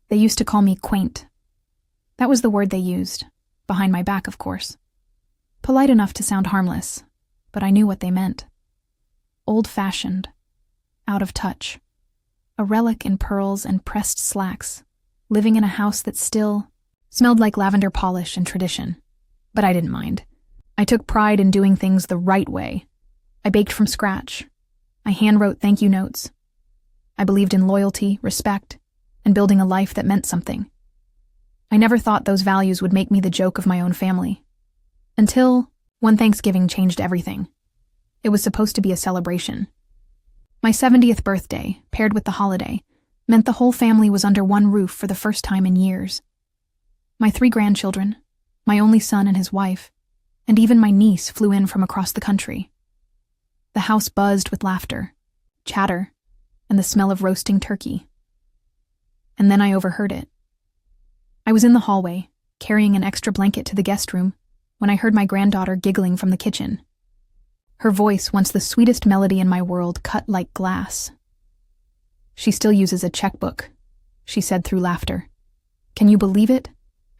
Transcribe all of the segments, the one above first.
They used to call me quaint. That was the word they used, behind my back, of course. Polite enough to sound harmless, but I knew what they meant. Old-fashioned, out of touch, a relic in pearls and pressed slacks, living in a house that still smelled like lavender polish and tradition. But I didn't mind. I took pride in doing things the right way. I baked from scratch. I handwrote thank you notes. I believed in loyalty, respect, and building a life that meant something. I never thought those values would make me the joke of my own family. Until one Thanksgiving changed everything. It was supposed to be a celebration. My 70th birthday, paired with the holiday, meant the whole family was under one roof for the first time in years. My 3 grandchildren, my only son and his wife, and even my niece flew in from across the country. The house buzzed with laughter, chatter, and the smell of roasting turkey. And then I overheard it. I was in the hallway, carrying an extra blanket to the guest room, when I heard my granddaughter giggling from the kitchen. Her voice, once the sweetest melody in my world, cut like glass. "She still uses a checkbook," she said through laughter. "Can you believe it?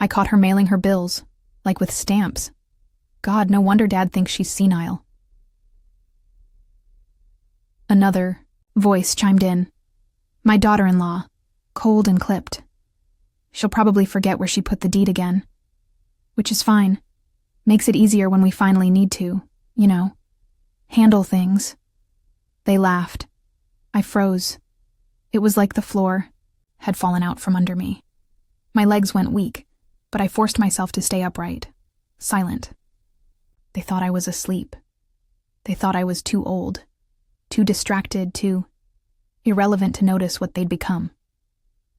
I caught her mailing her bills, like with stamps. God, no wonder Dad thinks she's senile." Another voice chimed in. My daughter-in-law, cold and clipped. She'll probably forget where she put the deed again. Which is fine. Makes it easier when we finally need to, handle things. They laughed. I froze. It was like the floor had fallen out from under me. My legs went weak, but I forced myself to stay upright, silent. They thought I was asleep. They thought I was too old, too distracted, too irrelevant to notice what they'd become,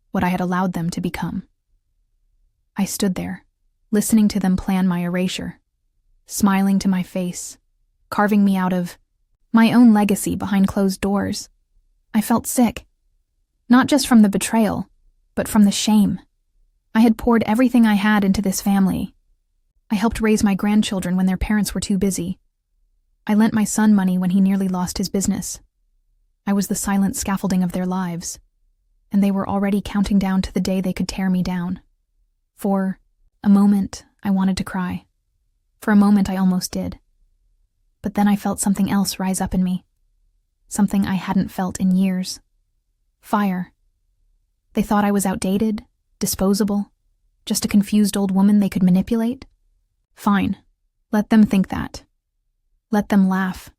what I had allowed them to become. I stood there, listening to them plan my erasure, smiling to my face, carving me out of my own legacy behind closed doors. I felt sick, not just from the betrayal, but from the shame. I had poured everything I had into this family. I helped raise my grandchildren when their parents were too busy. I lent my son money when he nearly lost his business. I was the silent scaffolding of their lives, and they were already counting down to the day they could tear me down. For a moment, I wanted to cry. For a moment, I almost did. But then I felt something else rise up in me. Something I hadn't felt in years. Fire. They thought I was outdated, disposable, just a confused old woman they could manipulate. Fine. Let them think that. Let them laugh.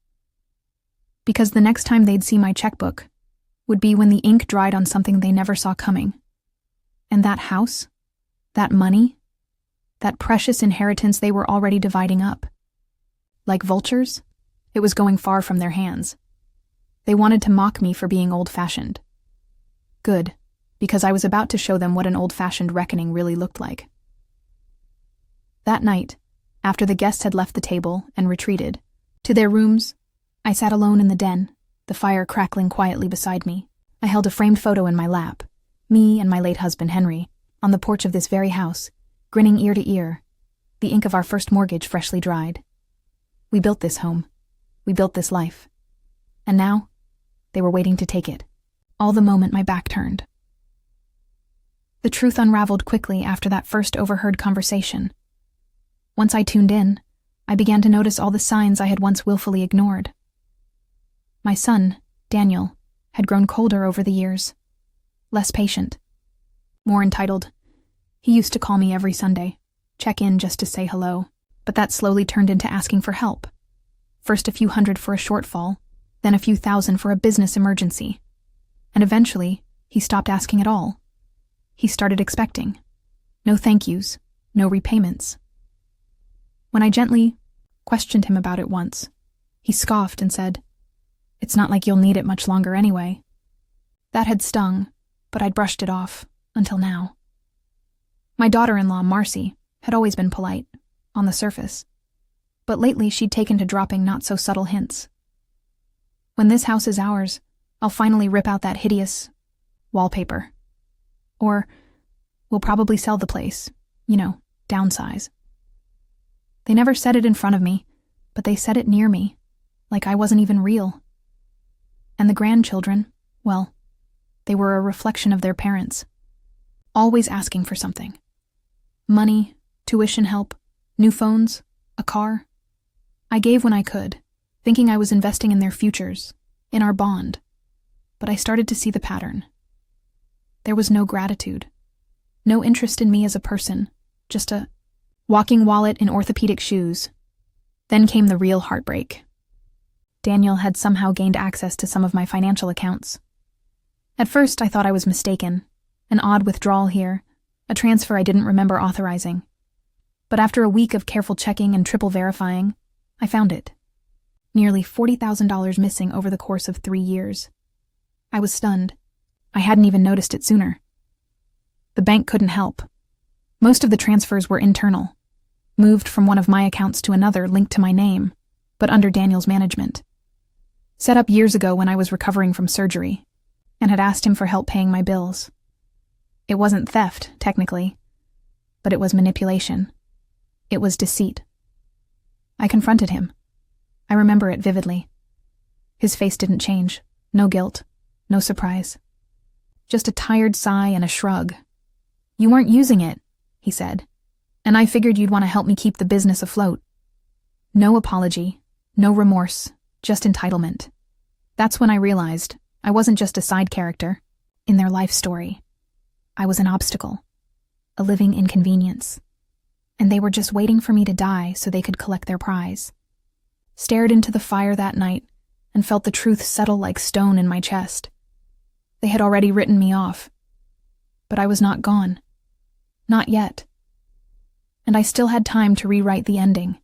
Because the next time they'd see my checkbook would be when the ink dried on something they never saw coming. And that house, that money, that precious inheritance they were already dividing up. Like vultures, it was going far from their hands. They wanted to mock me for being old-fashioned. Good, because I was about to show them what an old-fashioned reckoning really looked like. That night, after the guests had left the table and retreated to their rooms, I sat alone in the den, the fire crackling quietly beside me. I held a framed photo in my lap, me and my late husband Henry, on the porch of this very house, grinning ear to ear, the ink of our first mortgage freshly dried. We built this home. We built this life. And now, they were waiting to take it, all the moment my back turned. The truth unraveled quickly after that first overheard conversation. Once I tuned in, I began to notice all the signs I had once willfully ignored. My son, Daniel, had grown colder over the years, less patient, more entitled. He used to call me every Sunday, check in just to say hello, but that slowly turned into asking for help. First a few hundred for a shortfall, then a few thousand for a business emergency. And eventually, he stopped asking at all. He started expecting. No thank yous, no repayments. When I gently questioned him about it once, he scoffed and said, "It's not like you'll need it much longer anyway." That had stung, but I'd brushed it off, until now. My daughter-in-law, Marcy, had always been polite, on the surface. But lately she'd taken to dropping not-so-subtle hints. When this house is ours, I'll finally rip out that hideous wallpaper. Or we'll probably sell the place, downsize. They never said it in front of me, but they said it near me, like I wasn't even real. And the grandchildren, well, they were a reflection of their parents. always asking for something. Money, tuition help, new phones, a car. I gave when I could, thinking I was investing in their futures, in our bond. But I started to see the pattern. There was no gratitude, no interest in me as a person, just a walking wallet in orthopedic shoes. Then came the real heartbreak. Daniel had somehow gained access to some of my financial accounts. At first, I thought I was mistaken, an odd withdrawal here, a transfer I didn't remember authorizing. But after a week of careful checking and triple verifying, I found it. Nearly $40,000 missing over the course of 3 years. I was stunned. I hadn't even noticed it sooner. The bank couldn't help. Most of the transfers were internal, moved from one of my accounts to another linked to my name, but under Daniel's management. Set up years ago when I was recovering from surgery, and had asked him for help paying my bills. It wasn't theft, technically, but it was manipulation. It was deceit. I confronted him. I remember it vividly. His face didn't change. No guilt. No surprise. Just a tired sigh and a shrug. "You weren't using it," he said, "and I figured you'd want to help me keep the business afloat." No apology, no remorse, just entitlement. That's when I realized I wasn't just a side character in their life story. I was an obstacle, a living inconvenience. And they were just waiting for me to die so they could collect their prize. Stared into the fire that night and felt the truth settle like stone in my chest. They had already written me off. But I was not gone. Not yet. And I still had time to rewrite the ending.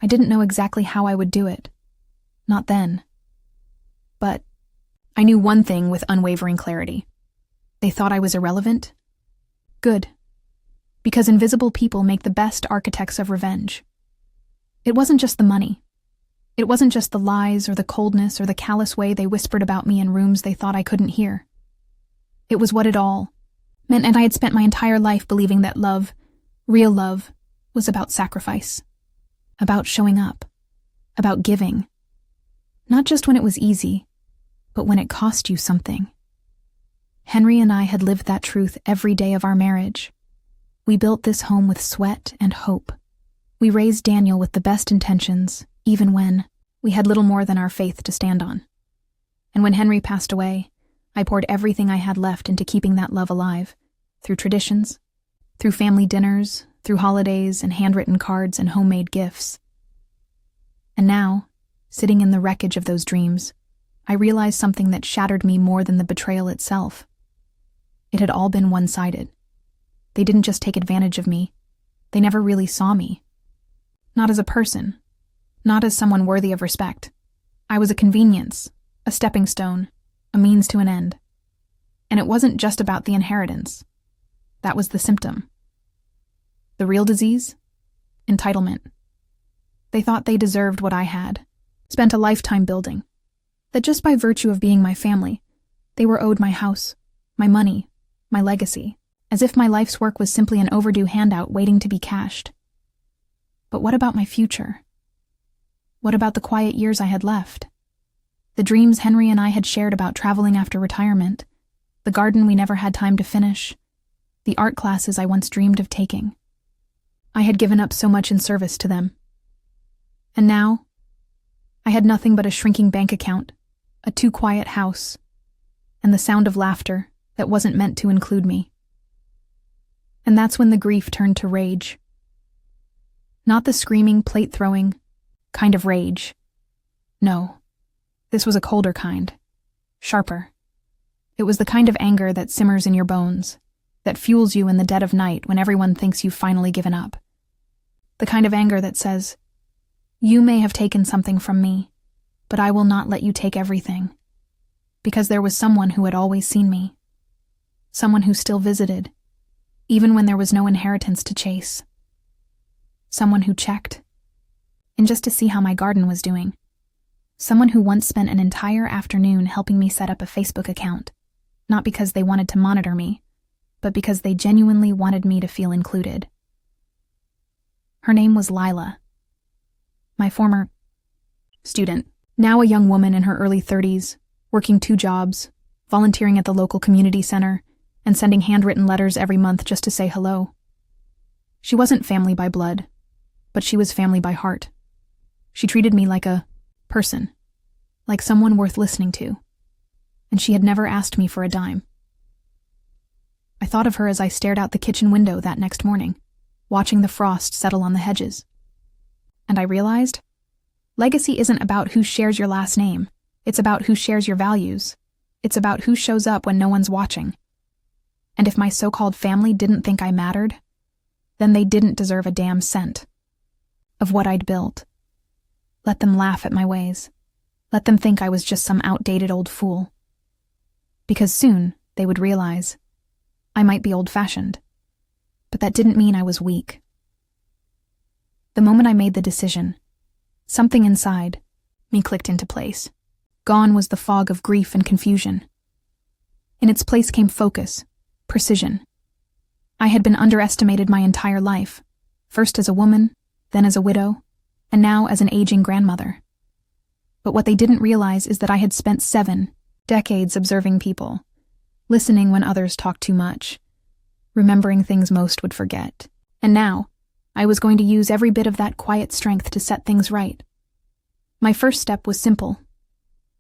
I didn't know exactly how I would do it. Not then. But I knew one thing with unwavering clarity. They thought I was irrelevant? Good. Because invisible people make the best architects of revenge. It wasn't just the money. It wasn't just the lies or the coldness or the callous way they whispered about me in rooms they thought I couldn't hear. It was what it all meant, and I had spent my entire life believing that love, real love, was about sacrifice. About showing up. About giving. Not just when it was easy, but when it cost you something. Henry and I had lived that truth every day of our marriage. We built this home with sweat and hope. We raised Daniel with the best intentions, even when we had little more than our faith to stand on. And when Henry passed away, I poured everything I had left into keeping that love alive, through traditions, through family dinners, through holidays and handwritten cards and homemade gifts. And now, sitting in the wreckage of those dreams, I realized something that shattered me more than the betrayal itself. It had all been one-sided. They didn't just take advantage of me. They never really saw me. Not as a person. Not as someone worthy of respect. I was a convenience, a stepping stone, a means to an end. And it wasn't just about the inheritance. That was the symptom. The real disease? Entitlement. They thought they deserved what I had, spent a lifetime building. That just by virtue of being my family, they were owed my house, my money, my legacy, as if my life's work was simply an overdue handout waiting to be cashed. But what about my future? What about the quiet years I had left? The dreams Henry and I had shared about traveling after retirement, the garden we never had time to finish, the art classes I once dreamed of taking. I had given up so much in service to them. And now, I had nothing but a shrinking bank account, a too-quiet house, and the sound of laughter that wasn't meant to include me. And that's when the grief turned to rage. Not the screaming, plate-throwing kind of rage. No, this was a colder kind, sharper. It was the kind of anger that simmers in your bones, that fuels you in the dead of night when everyone thinks you've finally given up. The kind of anger that says, "You may have taken something from me, but I will not let you take everything." Because there was someone who had always seen me. Someone who still visited, even when there was no inheritance to chase. Someone who checked, and just to see how my garden was doing. Someone who once spent an entire afternoon helping me set up a Facebook account, not because they wanted to monitor me, but because they genuinely wanted me to feel included. Her name was Lila. My former student, now a young woman in her early 30s, working 2 jobs, volunteering at the local community center, and sending handwritten letters every month just to say hello. She wasn't family by blood, but she was family by heart. She treated me like a person, like someone worth listening to, and she had never asked me for a dime. I thought of her as I stared out the kitchen window that next morning, watching the frost settle on the hedges. And I realized, legacy isn't about who shares your last name. It's about who shares your values. It's about who shows up when no one's watching. And if my so-called family didn't think I mattered, then they didn't deserve a damn cent of what I'd built. Let them laugh at my ways. Let them think I was just some outdated old fool. Because soon they would realize I might be old-fashioned, but that didn't mean I was weak. The moment I made the decision, something inside me clicked into place. Gone was the fog of grief and confusion. In its place came focus, precision. I had been underestimated my entire life, first as a woman, then as a widow, and now as an aging grandmother. But what they didn't realize is that I had spent 7 decades observing people, listening when others talked too much, remembering things most would forget. And now, I was going to use every bit of that quiet strength to set things right. My first step was simple.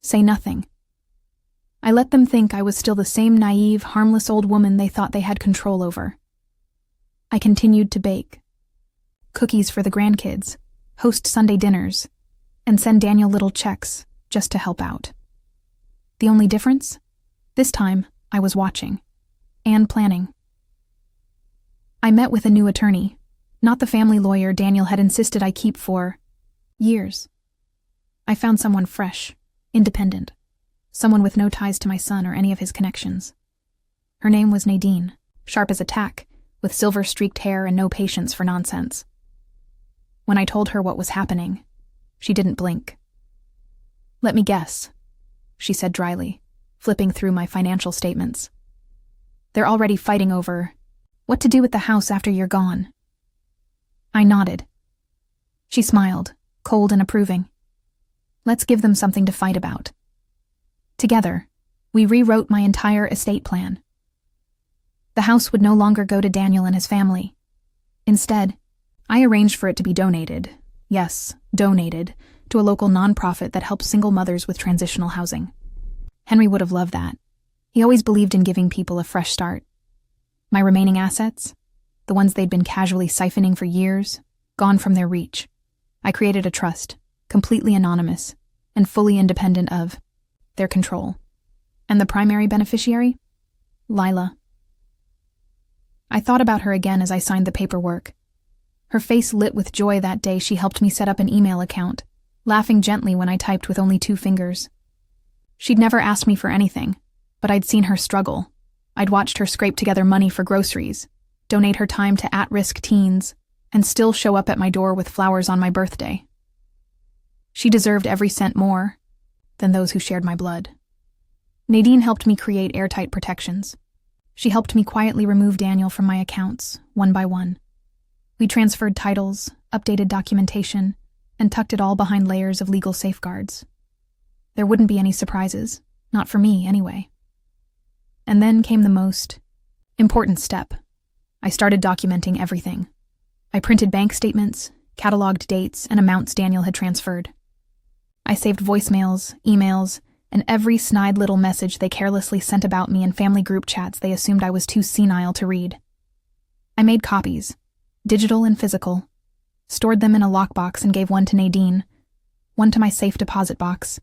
Say nothing. I let them think I was still the same naive, harmless old woman they thought they had control over. I continued to bake cookies for the grandkids, host Sunday dinners, and send Daniel little checks just to help out. The only difference? This time, I was watching and planning. I met with a new attorney, not the family lawyer Daniel had insisted I keep for years. I found someone fresh, independent, someone with no ties to my son or any of his connections. Her name was Nadine, sharp as a tack, with silver-streaked hair and no patience for nonsense. When I told her what was happening, she didn't blink. "Let me guess," she said dryly, flipping through my financial statements. "They're already fighting over what to do with the house after you're gone." I nodded. She smiled, cold and approving. "Let's give them something to fight about." Together, we rewrote my entire estate plan. The house would no longer go to Daniel and his family. Instead, I arranged for it to be donated, yes, donated, to a local nonprofit that helps single mothers with transitional housing. Henry would have loved that. He always believed in giving people a fresh start. My remaining assets, the ones they'd been casually siphoning for years, gone from their reach. I created a trust, completely anonymous, and fully independent of their control. And the primary beneficiary? Lila. I thought about her again as I signed the paperwork. Her face lit with joy that day she helped me set up an email account, laughing gently when I typed with only 2 fingers. She'd never asked me for anything, but I'd seen her struggle. I'd watched her scrape together money for groceries, donate her time to at-risk teens, and still show up at my door with flowers on my birthday. She deserved every cent more than those who shared my blood. Nadine helped me create airtight protections. She helped me quietly remove Daniel from my accounts, one by one. We transferred titles, updated documentation, and tucked it all behind layers of legal safeguards. There wouldn't be any surprises, not for me anyway. And then came the most important step. I started documenting everything. I printed bank statements, cataloged dates, and amounts Daniel had transferred. I saved voicemails, emails, and every snide little message they carelessly sent about me in family group chats they assumed I was too senile to read. I made copies, digital and physical, stored them in a lockbox and gave one to Nadine, one to my safe deposit box,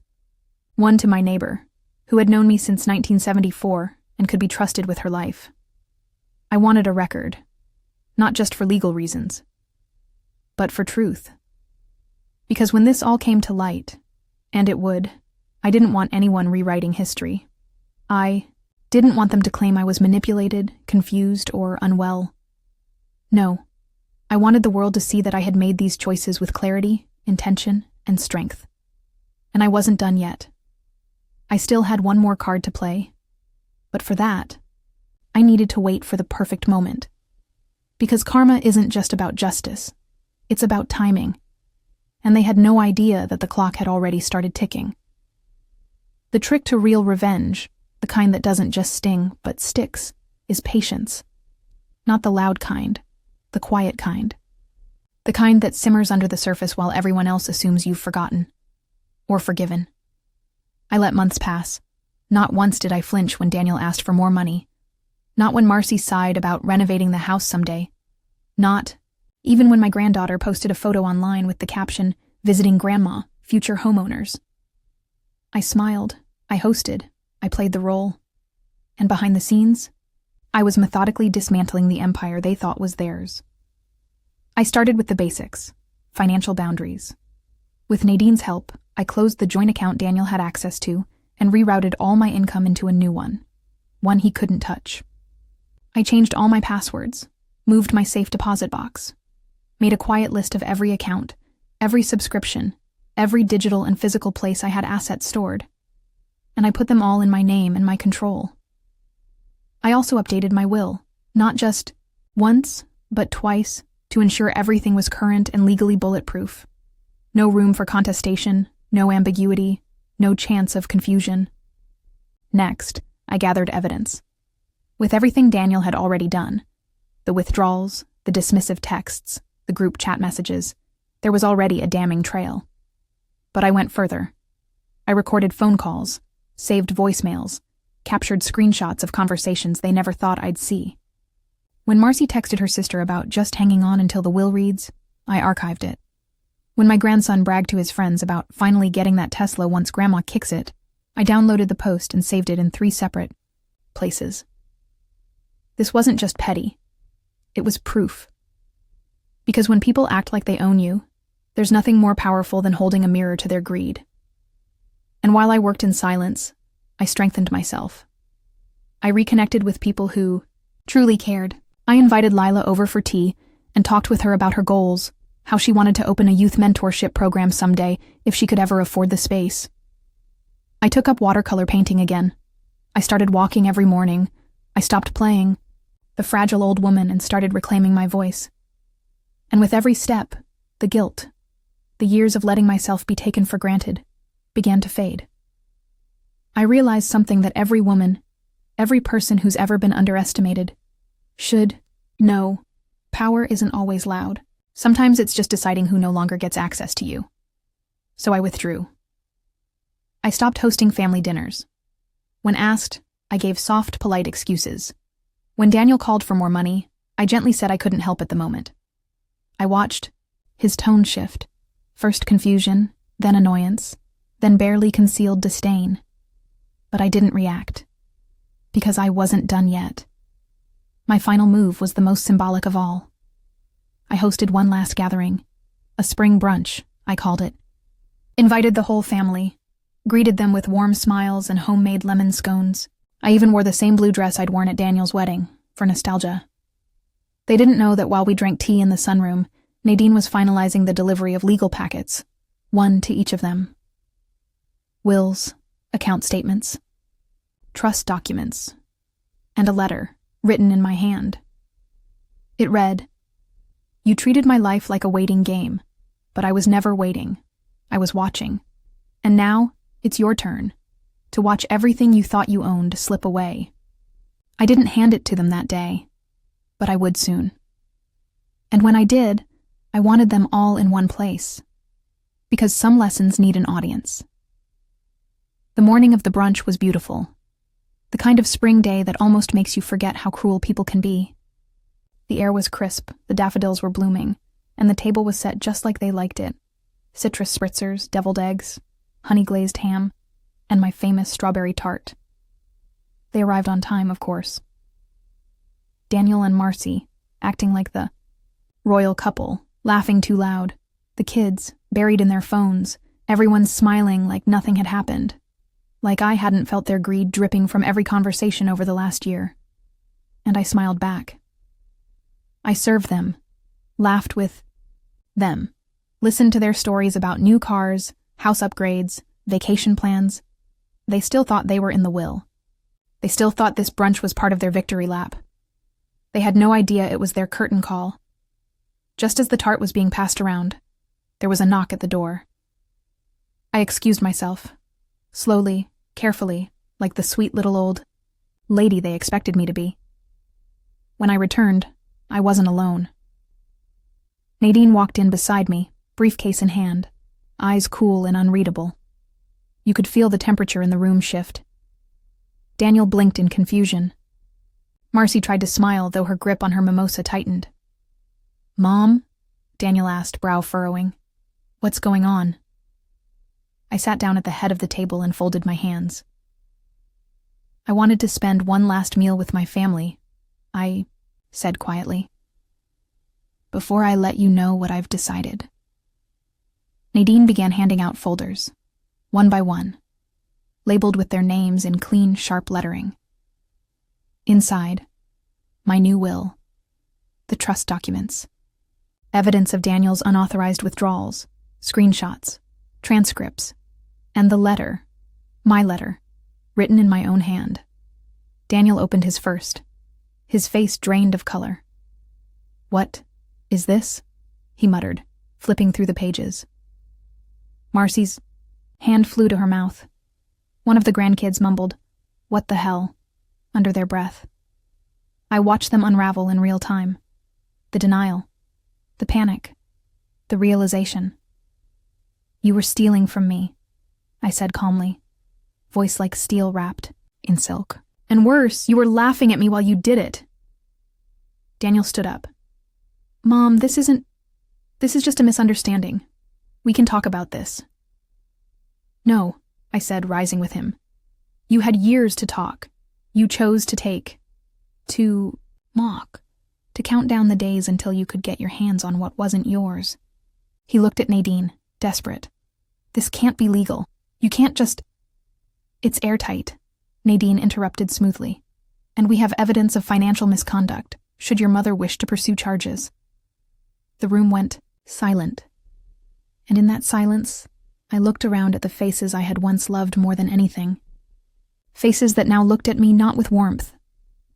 one to my neighbor, who had known me since 1974 and could be trusted with her life. I wanted a record, not just for legal reasons, but for truth. Because when this all came to light, and it would, I didn't want anyone rewriting history. I didn't want them to claim I was manipulated, confused, or unwell. No, I wanted the world to see that I had made these choices with clarity, intention, and strength. And I wasn't done yet. I still had one more card to play. But for that, I needed to wait for the perfect moment. Because karma isn't just about justice. It's about timing. And they had no idea that the clock had already started ticking. The trick to real revenge, the kind that doesn't just sting, but sticks, is patience. Not the loud kind, the quiet kind. The kind that simmers under the surface while everyone else assumes you've forgotten. Or forgiven. I let months pass. Not once did I flinch when Daniel asked for more money. Not when Marcy sighed about renovating the house someday. Not even when my granddaughter posted a photo online with the caption, "Visiting Grandma, future homeowners." I smiled, I hosted, I played the role. And behind the scenes, I was methodically dismantling the empire they thought was theirs. I started with the basics, financial boundaries. With Nadine's help, I closed the joint account Daniel had access to and rerouted all my income into a new one he couldn't touch. I changed all my passwords, moved my safe deposit box, made a quiet list of every account, every subscription, every digital and physical place I had assets stored, and I put them all in my name and my control. I also updated my will, not just once, but twice, to ensure everything was current and legally bulletproof. No room for contestation, no ambiguity, no chance of confusion. Next, I gathered evidence. With everything Daniel had already done, the withdrawals, the dismissive texts, the group chat messages, there was already a damning trail. But I went further. I recorded phone calls, saved voicemails, captured screenshots of conversations they never thought I'd see. When Marcy texted her sister about just hanging on until the will reads, I archived it. When my grandson bragged to his friends about finally getting that Tesla once Grandma kicks it, I downloaded the post and saved it in 3 separate places. This wasn't just petty. It was proof. Because when people act like they own you, there's nothing more powerful than holding a mirror to their greed. And while I worked in silence, I strengthened myself. I reconnected with people who truly cared. I invited Lila over for tea and talked with her about her goals, how she wanted to open a youth mentorship program someday if she could ever afford the space. I took up watercolor painting again. I started walking every morning. I stopped playing the fragile old woman and started reclaiming my voice. And with every step, the guilt, the years of letting myself be taken for granted, began to fade. I realized something that every woman, every person who's ever been underestimated, should know. Power isn't always loud. Sometimes it's just deciding who no longer gets access to you. So I withdrew. I stopped hosting family dinners. When asked, I gave soft, polite excuses. When Daniel called for more money, I gently said I couldn't help at the moment. I watched his tone shift. First confusion, then annoyance, then barely concealed disdain. But I didn't react. Because I wasn't done yet. My final move was the most symbolic of all. I hosted one last gathering. A spring brunch, I called it. Invited the whole family. Greeted them with warm smiles and homemade lemon scones. I even wore the same blue dress I'd worn at Daniel's wedding, for nostalgia. They didn't know that while we drank tea in the sunroom, Nadine was finalizing the delivery of legal packets, one to each of them. Wills, account statements, trust documents, and a letter written in my hand. It read, "You treated my life like a waiting game, but I was never waiting. I was watching. And now, it's your turn, to watch everything you thought you owned slip away." I didn't hand it to them that day, but I would soon. And when I did, I wanted them all in one place, because some lessons need an audience. The morning of the brunch was beautiful, the kind of spring day that almost makes you forget how cruel people can be. The air was crisp, the daffodils were blooming, and the table was set just like they liked it. Citrus spritzers, deviled eggs, honey-glazed ham, and my famous strawberry tart. They arrived on time, of course. Daniel and Marcy, acting like the royal couple, laughing too loud. The kids, buried in their phones, everyone smiling like nothing had happened. Like I hadn't felt their greed dripping from every conversation over the last year. And I smiled back. I served them, laughed with them, listened to their stories about new cars, house upgrades, vacation plans. They still thought they were in the will. They still thought this brunch was part of their victory lap. They had no idea it was their curtain call. Just as the tart was being passed around, there was a knock at the door. I excused myself, slowly, carefully, like the sweet little old lady they expected me to be. When I returned, I wasn't alone. Nadine walked in beside me, briefcase in hand, eyes cool and unreadable. You could feel the temperature in the room shift. Daniel blinked in confusion. Marcy tried to smile, though her grip on her mimosa tightened. "Mom?" Daniel asked, brow furrowing. "What's going on?" I sat down at the head of the table and folded my hands. "I wanted to spend one last meal with my family," I said quietly, "before I let you know what I've decided." Nadine began handing out folders, one by one, labeled with their names in clean, sharp lettering. Inside, my new will, the trust documents, evidence of Daniel's unauthorized withdrawals, screenshots, transcripts, and the letter, my letter, written in my own hand. Daniel opened his first, his face drained of color. "What is this?" he muttered, flipping through the pages. Marcy's hand flew to her mouth. One of the grandkids mumbled, "What the hell?" under their breath. I watched them unravel in real time. The denial, the panic, the realization. "You were stealing from me," I said calmly, voice like steel wrapped in silk. "And worse, you were laughing at me while you did it." Daniel stood up. "Mom, this is just a misunderstanding. We can talk about this." "No," I said, rising with him. "You had years to talk. You chose to mock, to count down the days until you could get your hands on what wasn't yours." He looked at Nadine, desperate. "This can't be legal. You can't just—" "It's airtight," Nadine interrupted smoothly. "And we have evidence of financial misconduct, should your mother wish to pursue charges." The room went silent. And in that silence, I looked around at the faces I had once loved more than anything. Faces that now looked at me not with warmth,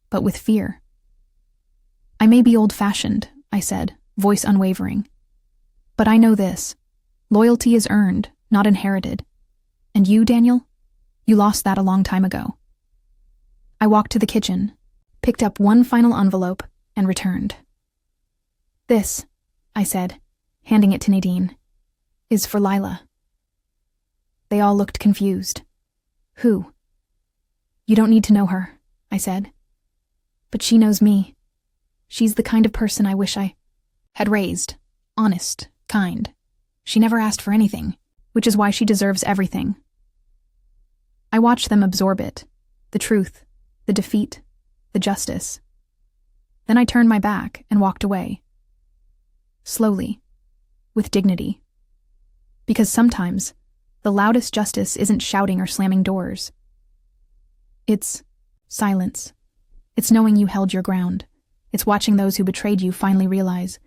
but with fear. "I may be old-fashioned," I said, voice unwavering. "But I know this. Loyalty is earned, not inherited. And you, Daniel? You lost that a long time ago." I walked to the kitchen, picked up one final envelope, and returned. "This," I said, handing it to Nadine, "is for Lila." They all looked confused. "Who?" "You don't need to know her," I said. "But she knows me. She's the kind of person I wish I had raised. Honest, kind. She never asked for anything, which is why she deserves everything." I watched them absorb it, the truth, the defeat, the justice. Then I turned my back and walked away. Slowly, with dignity. Because sometimes, the loudest justice isn't shouting or slamming doors. It's silence. It's knowing you held your ground. It's watching those who betrayed you finally realize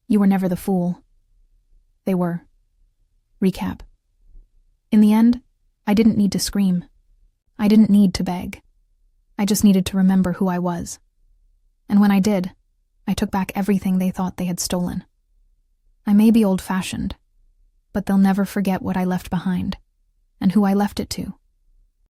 you were never the fool. They were. Recap. In the end, I didn't need to scream. I didn't need to beg. I just needed to remember who I was. And when I did, I took back everything they thought they had stolen. I may be old-fashioned, but they'll never forget what I left behind, and who I left it to.